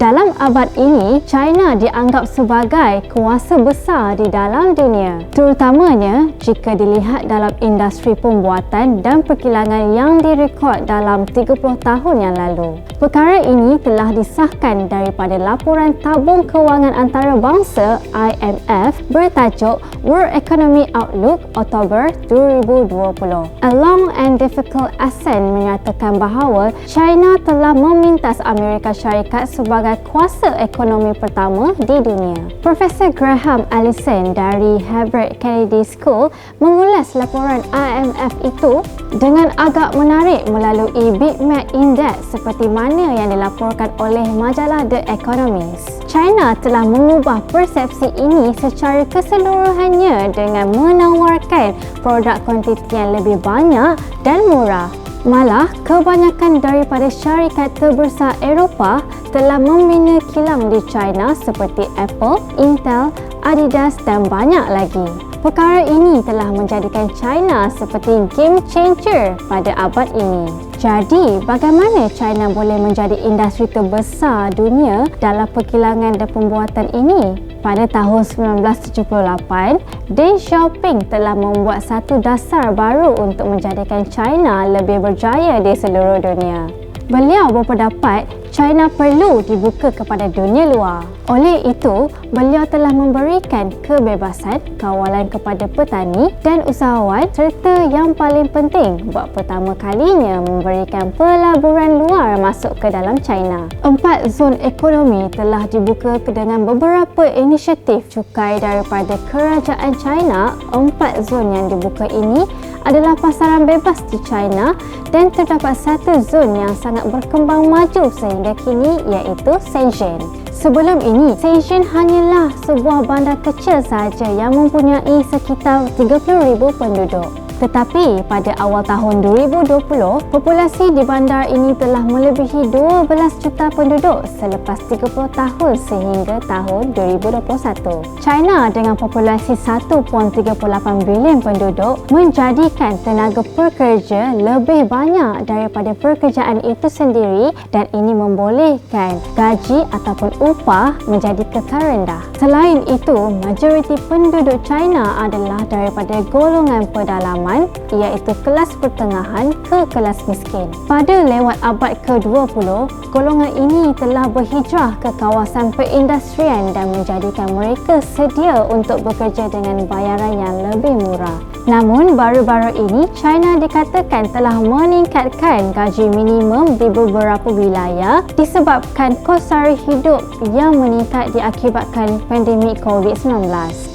Dalam abad ini, China dianggap sebagai kuasa besar di dalam dunia, terutamanya jika dilihat dalam industri pembuatan dan perkilangan yang direkod dalam 30 tahun yang lalu. Perkara ini telah disahkan daripada laporan tabung kewangan antarabangsa IMF bertajuk World Economic Outlook Oktober 2020. A Long and Difficult Ascent menyatakan bahawa China telah memintas Amerika Syarikat sebagai kuasa ekonomi pertama di dunia. Profesor Graham Allison dari Harvard Kennedy School mengulas laporan IMF itu dengan agak menarik melalui Big Mac Index seperti mana yang dilaporkan oleh majalah The Economist. China telah mengubah persepsi ini secara keseluruhannya dengan menawarkan produk kuantiti yang lebih banyak dan murah. Malah, kebanyakan daripada syarikat terbesar Eropah telah membina kilang di China seperti Apple, Intel, Adidas dan banyak lagi. Perkara ini telah menjadikan China seperti game changer pada abad ini. Jadi, bagaimana China boleh menjadi industri terbesar dunia dalam perkilangan dan pembuatan ini? Pada tahun 1978, Deng Xiaoping telah membuat satu dasar baru untuk menjadikan China lebih berjaya di seluruh dunia. Beliau berpendapat China perlu dibuka kepada dunia luar. Oleh itu, beliau telah memberikan kebebasan kawalan kepada petani dan usahawan serta yang paling penting, buat pertama kalinya memberikan pelaburan luar masuk ke dalam China. 4 zon ekonomi telah dibuka dengan beberapa inisiatif cukai daripada kerajaan China. 4 zon yang dibuka ini adalah pasaran bebas di China dan terdapat satu zon yang sangat berkembang maju sehingga kini iaitu Shenzhen. Sebelum ini, Shenzhen hanyalah sebuah bandar kecil sahaja yang mempunyai sekitar 30,000 penduduk. Tetapi pada awal tahun 2020, populasi di bandar ini telah melebihi 12 juta penduduk selepas 30 tahun sehingga tahun 2021. China dengan populasi 1.38 bilion penduduk menjadikan tenaga pekerja lebih banyak daripada pekerjaan itu sendiri dan ini membolehkan gaji ataupun upah menjadi kekal rendah. Selain itu, majoriti penduduk China adalah daripada golongan pedalaman iaitu kelas pertengahan ke kelas miskin. Pada lewat abad ke-20, golongan ini telah berhijrah ke kawasan perindustrian dan menjadikan mereka sedia untuk bekerja dengan bayaran yang lebih murah. Namun, baru-baru ini China dikatakan telah meningkatkan gaji minimum di beberapa wilayah disebabkan kos sara hidup yang meningkat diakibatkan pandemik COVID-19.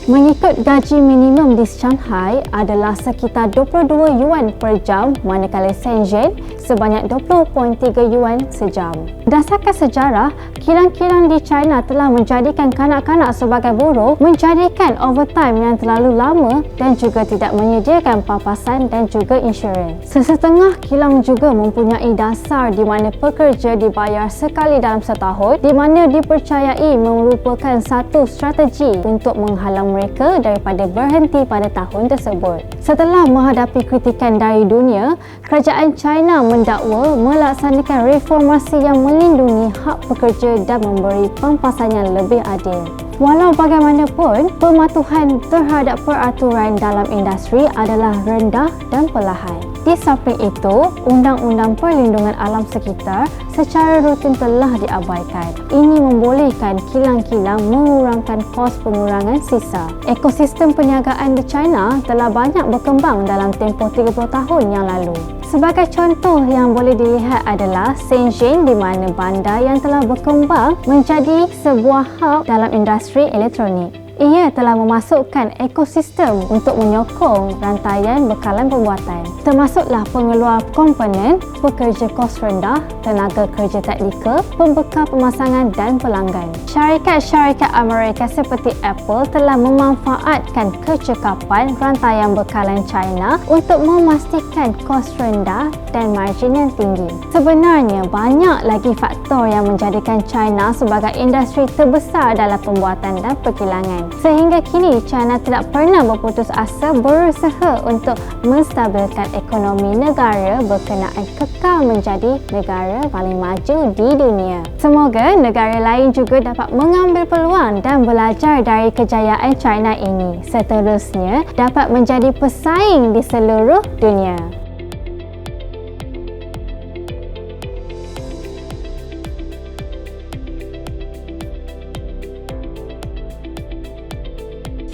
Mengikut gaji minimum di Shanghai adalah sekitar 22 yuan per jam, manakala Shenzhen sebanyak 20.3 yuan sejam. Berdasarkan sejarah, kilang-kilang di China telah menjadikan kanak-kanak sebagai buruh, menjadikan overtime yang terlalu lama dan juga tidak menyediakan papasan dan juga insurans. Sesetengah kilang juga mempunyai dasar di mana pekerja dibayar sekali dalam setahun, di mana dipercayai merupakan satu strategi untuk menghalang mereka daripada berhenti pada tahun tersebut. Setelah menghadapi kritikan dari dunia, kerajaan China mendakwa melaksanakan reformasi yang melindungi hak pekerja dan memberi pampasan yang lebih adil. Walau bagaimanapun, pematuhan terhadap peraturan dalam industri adalah rendah dan perlahan. Di samping itu, Undang-Undang Perlindungan Alam Sekitar secara rutin telah diabaikan. Ini membolehkan kilang-kilang mengurangkan kos pengurangan sisa. Ekosistem perniagaan di China telah banyak berkembang dalam tempoh 30 tahun yang lalu. Sebagai contoh yang boleh dilihat adalah Shenzhen, di mana bandar yang telah berkembang menjadi sebuah hub dalam industri elektronik. Ia telah memasukkan ekosistem untuk menyokong rantaian bekalan pembuatan, termasuklah pengeluar komponen, pekerja kos rendah, tenaga kerja teknikal, pembekal pemasangan dan pelanggan. Syarikat-syarikat Amerika seperti Apple telah memanfaatkan kecekapan rantaian bekalan China untuk memastikan kos rendah dan margin yang tinggi. Sebenarnya, banyak lagi faktor yang menjadikan China sebagai industri terbesar dalam pembuatan dan perkilangan. Sehingga kini, China tidak pernah berputus asa berusaha untuk menstabilkan ekonomi negara berkenaan kekal menjadi negara paling maju di dunia. Semoga negara lain juga dapat mengambil peluang dan belajar dari kejayaan China ini, seterusnya dapat menjadi pesaing di seluruh dunia.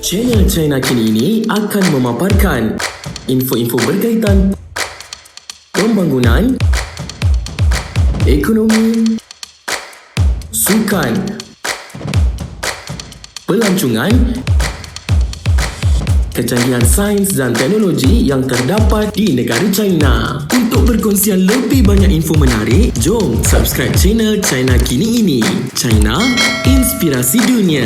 Channel China Kini ini akan memaparkan info-info berkaitan pembangunan, ekonomi, sukan, pelancongan, kecanggihan sains dan teknologi yang terdapat di negara China. Untuk perkongsian lebih banyak info menarik, jom subscribe channel China Kini ini. China, inspirasi dunia.